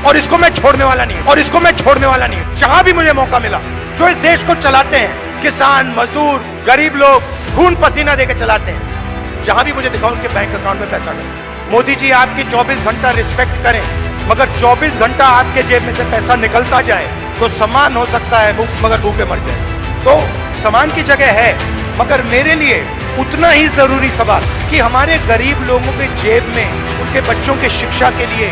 और इसको मैं छोड़ने वाला नहीं, और इसको मैं छोड़ने वाला नहीं। जहां भी मुझे मौका मिला, जो इस देश को चलाते हैं, किसान, मजदूर, गरीब लोग खून पसीना देकर चलाते हैं, जहां भी मुझे दिखाओ उनके बैंक अकाउंट में पैसा डालो। मोदी जी आपकी 24 घंटा रिस्पेक्ट करें, मगर 24 घंटा आपके जेब में से पैसा निकलता जाए तो सम्मान हो सकता है, मगर भूखे मर जाए। तो सम्मान की जगह है, मगर मेरे लिए उतना ही जरूरी सवाल कि हमारे गरीब लोगों के जेब में उनके बच्चों के शिक्षा के लिए,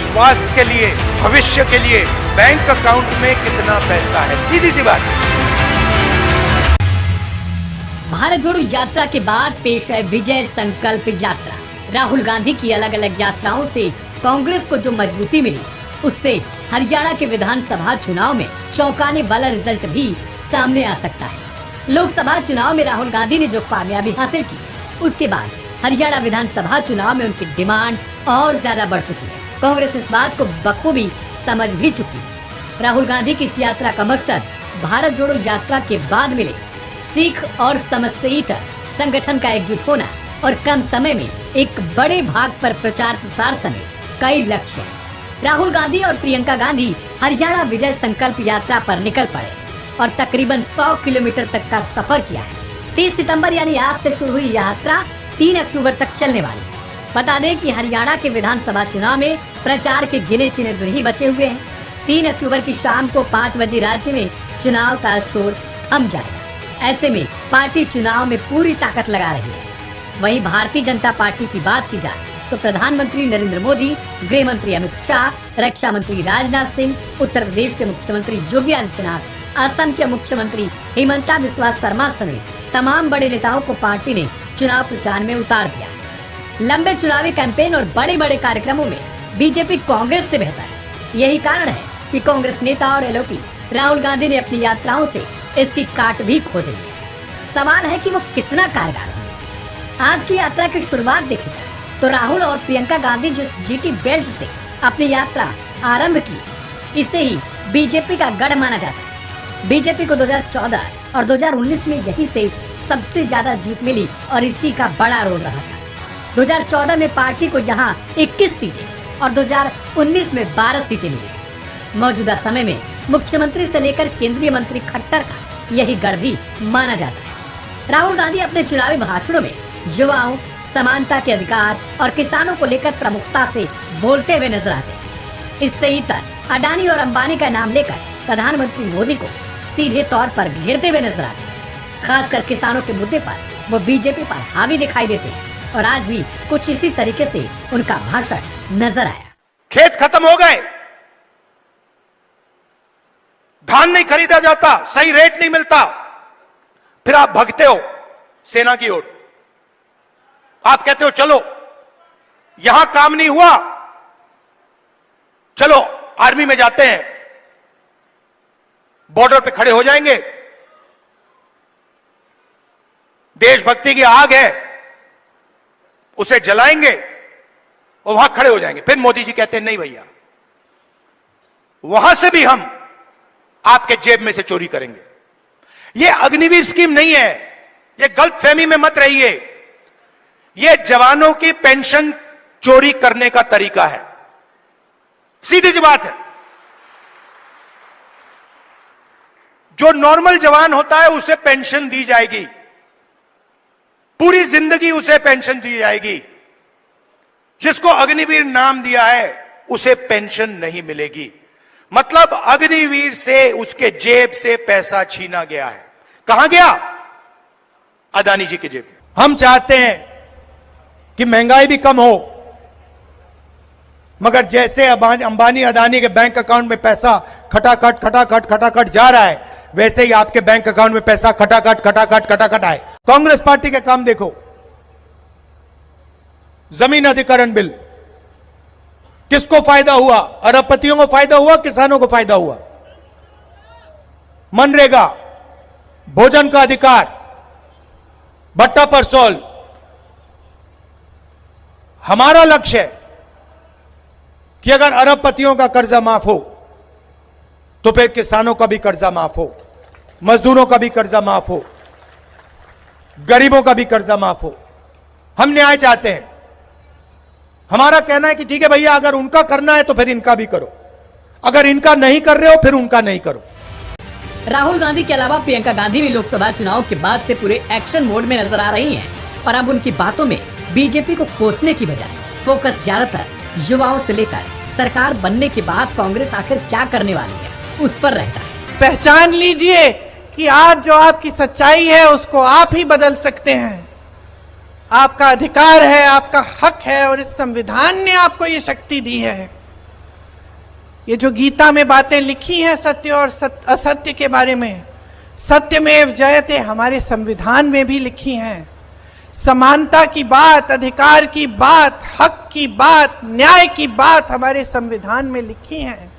स्वास्थ्य के लिए, भविष्य के लिए बैंक अकाउंट में कितना पैसा है। सीधी सी बात। भारत जोड़ो यात्रा के बाद पेश है विजय संकल्प यात्रा। राहुल गांधी की अलग अलग यात्राओं से कांग्रेस को जो मजबूती मिली, उससे हरियाणा के विधानसभा चुनाव में चौंकाने वाला रिजल्ट भी सामने आ सकता है। लोकसभा चुनाव में राहुल गांधी ने जो कामयाबी हासिल की, उसके बाद हरियाणा विधानसभा चुनाव में उनकी डिमांड और ज्यादा बढ़ चुकी है। कांग्रेस इस बात को बखूबी समझ भी चुकी है। राहुल गांधी की इस यात्रा का मकसद भारत जोड़ो यात्रा के बाद मिले सिख और समस्येतर संगठन का एकजुट होना और कम समय में एक बड़े भाग पर प्रचार प्रसार समेत कई लक्ष्य हैं। राहुल गांधी और प्रियंका गांधी हरियाणा विजय संकल्प यात्रा पर निकल पड़े और तकरीबन 100 किलोमीटर तक का सफर किया है। 30 सितंबर यानी आज से शुरू हुई यात्रा 3 अक्टूबर तक चलने वाली। बता दें कि हरियाणा के विधानसभा चुनाव में प्रचार के गिने चुने दिन ही बचे हुए हैं। 3 अक्टूबर की शाम को 5 बजे राज्य में चुनाव का शोर थम जाएगा। ऐसे में पार्टी चुनाव में पूरी ताकत लगा रही है। वहीं भारतीय जनता पार्टी की बात की जाए तो प्रधानमंत्री नरेंद्र मोदी, गृह मंत्री अमित शाह, रक्षा मंत्री राजनाथ सिंह, उत्तर प्रदेश के मुख्यमंत्री योगी आदित्यनाथ, असम के मुख्यमंत्री हिमंता बिस्वा शर्मा समेत तमाम बड़े नेताओं को पार्टी ने चुनाव प्रचार में उतार दिया। लंबे चुनावी कैंपेन और बड़े बड़े कार्यक्रमों में बीजेपी कांग्रेस से बेहतर है। यही कारण है कि कांग्रेस नेता और एलओपी राहुल गांधी ने अपनी यात्राओं से इसकी काट भी खोजी है। सवाल है कि वो कितना कारगर है। आज की यात्रा की शुरुआत देखी जाए तो राहुल और प्रियंका गांधी जिस जीटी बेल्ट से अपनी यात्रा आरंभ की, इसे ही बीजेपी का गढ़ माना जाता है। बीजेपी को 2014 और 2019 में यही से सबसे ज्यादा जीत मिली और इसी का बड़ा रोल रहा था। 2014 में पार्टी को यहाँ 21 सीटें और 2019 में 12 सीटें मिली। मौजूदा समय में मुख्यमंत्री से लेकर केंद्रीय मंत्री खट्टर का यही गढ़ भी माना जाता है। राहुल गांधी अपने चुनावी भाषणों में युवाओं, समानता के अधिकार और किसानों को लेकर प्रमुखता से बोलते हुए नजर आते हैं। इससे इतर अडानी और अंबानी का नाम लेकर प्रधानमंत्री मोदी को सीधे तौर पर घेरते हुए नजर आते हैं। खासकर किसानों के मुद्दे पर वो बीजेपी पर हावी दिखाई देते हैं और आज भी कुछ इसी तरीके से उनका भाषण नजर आया। खेत खत्म हो गए, धान नहीं खरीदा जाता, सही रेट नहीं मिलता, फिर आप भगते हो सेना की ओर। आप कहते हो चलो यहां काम नहीं हुआ, चलो आर्मी में जाते हैं, बॉर्डर पे खड़े हो जाएंगे, देशभक्ति की आग है उसे जलाएंगे और वहां खड़े हो जाएंगे। फिर मोदी जी कहते हैं नहीं भैया, वहां से भी हम आपके जेब में से चोरी करेंगे। यह अग्निवीर स्कीम नहीं है, यह गलतफहमी में मत रहिए। यह जवानों की पेंशन चोरी करने का तरीका है, सीधी सी बात है। जो नॉर्मल जवान होता है उसे पेंशन दी जाएगी, पूरी जिंदगी उसे पेंशन दी जाएगी। जिसको अग्निवीर नाम दिया है उसे पेंशन नहीं मिलेगी। मतलब अग्निवीर से उसके जेब से पैसा छीना गया है। कहां गया? अदानी जी की जेब में। हम चाहते हैं कि महंगाई भी कम हो, मगर जैसे अंबानी अदानी के बैंक अकाउंट में पैसा खटाखट खटाखट खटाखट जा रहा है, वैसे ही आपके बैंक अकाउंट में पैसा खटाखट खटाखट खटाखट आए। कांग्रेस पार्टी के काम देखो, जमीन अधिग्रहण बिल, किसको फायदा हुआ? अरबपतियों को फायदा हुआ, किसानों को फायदा हुआ। मनरेगा, भोजन का अधिकार, भट्टा परसोल। हमारा लक्ष्य है कि अगर अरबपतियों का कर्जा माफ हो तो फिर किसानों का भी कर्जा माफ हो, मजदूरों का भी कर्जा माफ हो, गरीबों का भी कर्जा माफ हो। हम न्याय चाहते हैं। हमारा कहना है कि ठीक है भैया, अगर उनका करना है तो फिर इनका भी करो। अगर इनका नहीं कर रहे हो फिर उनका नहीं करो। राहुल गांधी के अलावा प्रियंका गांधी भी लोकसभा चुनाव के बाद से पूरे एक्शन मोड में नजर आ रही हैं और अब उनकी बातों में बीजेपी को कोसने की बजाय फोकस ज्यादातर युवाओं से लेकर सरकार बनने के बाद कांग्रेस आखिर क्या करने वाली है उस पर रहता है। पहचान लीजिए कि आज जो आपकी सच्चाई है उसको आप ही बदल सकते हैं। आपका अधिकार है, आपका हक है और इस संविधान ने आपको ये शक्ति दी है। ये जो गीता में बातें लिखी हैं सत्य और असत्य के बारे में, सत्यमेव जयते हमारे संविधान में भी लिखी हैं। समानता की बात, अधिकार की बात, हक की बात, न्याय की बात हमारे संविधान में लिखी हैं।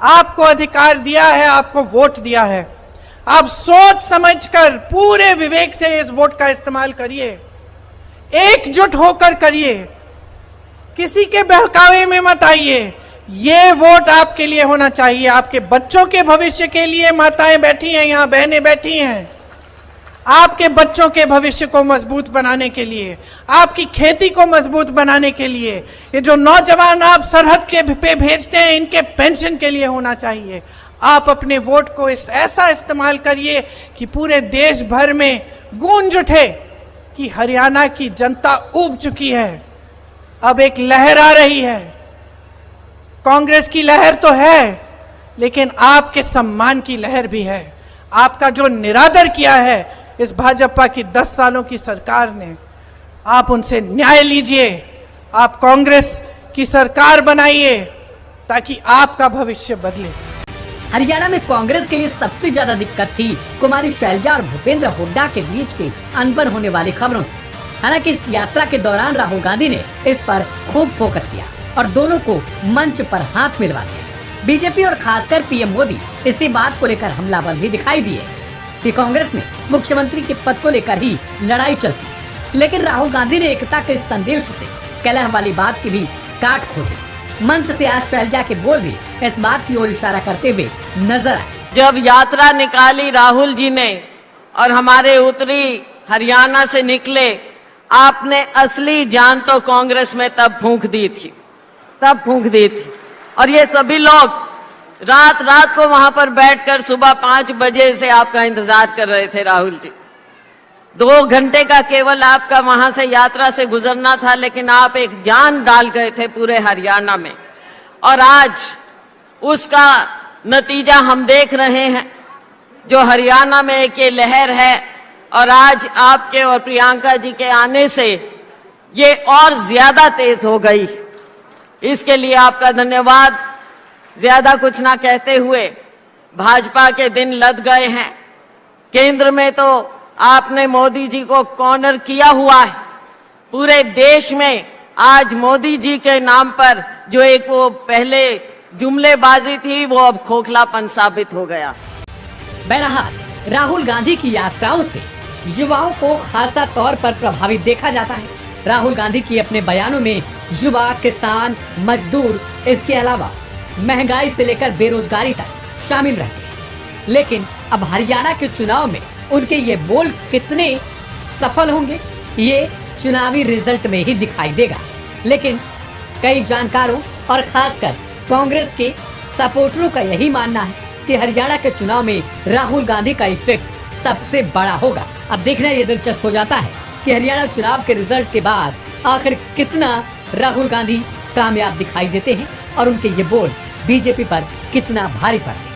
आपको अधिकार दिया है, आपको वोट दिया है। आप सोच समझकर पूरे विवेक से इस वोट का इस्तेमाल करिए, एकजुट होकर करिए, किसी के बहकावे में मत आइए। ये वोट आपके लिए होना चाहिए, आपके बच्चों के भविष्य के लिए। माताएं बैठी हैं यहाँ, बहनें बैठी हैं, आपके बच्चों के भविष्य को मजबूत बनाने के लिए, आपकी खेती को मजबूत बनाने के लिए। ये जो नौजवान आप सरहद के पे भेजते हैं, इनके पेंशन के लिए होना चाहिए। आप अपने वोट को ऐसा इस्तेमाल करिए कि पूरे देश भर में गूंज उठे कि हरियाणा की जनता ऊब चुकी है, अब एक लहर आ रही है। कांग्रेस की लहर तो है, लेकिन आपके सम्मान की लहर भी है। आपका जो निरादर किया है इस भाजपा की 10 सालों की सरकार ने, आप उनसे न्याय लीजिए। आप कांग्रेस की सरकार बनाइए ताकि आपका भविष्य बदले। हरियाणा में कांग्रेस के लिए सबसे ज्यादा दिक्कत थी कुमारी शैलजा और भूपेंद्र हुड्डा के बीच के अनबन होने वाली खबरों से। हालांकि इस यात्रा के दौरान राहुल गांधी ने इस पर खूब फोकस किया और दोनों को मंच पर हाथ मिलवा दिया। बीजेपी और खासकर पीएम मोदी इसी बात को लेकर हमलावर भी दिखाई दिए कि कांग्रेस में मुख्यमंत्री के पद को लेकर ही लड़ाई चलती। लेकिन राहुल गांधी ने एकता के संदेश से कलह वाली बात की भी काट खोजी। मंच से आज शैलजा के बोल भी इस बात की ओर इशारा करते हुए नजर आए। जब यात्रा निकाली राहुल जी ने और हमारे उत्तरी हरियाणा से निकले, आपने असली जान तो कांग्रेस में तब फूंक दी थी। और ये सभी लोग रात रात को वहां पर बैठकर सुबह 5 बजे से आपका इंतजार कर रहे थे। राहुल जी 2 घंटे का केवल आपका वहां से यात्रा से गुजरना था, लेकिन आप एक जान डाल गए थे पूरे हरियाणा में। और आज उसका नतीजा हम देख रहे हैं। जो हरियाणा में एक ये लहर है और आज आपके और प्रियंका जी के आने से ये और ज्यादा तेज हो गई। इसके लिए आपका धन्यवाद। ज्यादा कुछ ना कहते हुए, भाजपा के दिन लद गए हैं। केंद्र में तो आपने मोदी जी को कॉर्नर किया हुआ है। पूरे देश में आज मोदी जी के नाम पर जो एक वो पहले जुमलेबाजी थी, वो अब खोखलापन साबित हो गया। बहरहाल राहुल गांधी की यात्राओं से युवाओं को खासा तौर पर प्रभावित देखा जाता है। राहुल गांधी की अपने बयानों में युवा, किसान, मजदूर, इसके अलावा महंगाई से लेकर बेरोजगारी तक शामिल रहते हैं। लेकिन अब हरियाणा के चुनाव में उनके ये बोल कितने सफल होंगे, ये चुनावी रिजल्ट में ही दिखाई देगा। लेकिन कई जानकारों और खासकर कांग्रेस के सपोर्टरों का यही मानना है कि हरियाणा के चुनाव में राहुल गांधी का इफेक्ट सबसे बड़ा होगा। अब देखना ये दिलचस्प हो जाता है कि हरियाणा चुनाव के रिजल्ट के बाद आखिर कितना राहुल गांधी कामयाब दिखाई देते हैं और उनके ये बोल बीजेपी पर कितना भारी पड़ते हैं।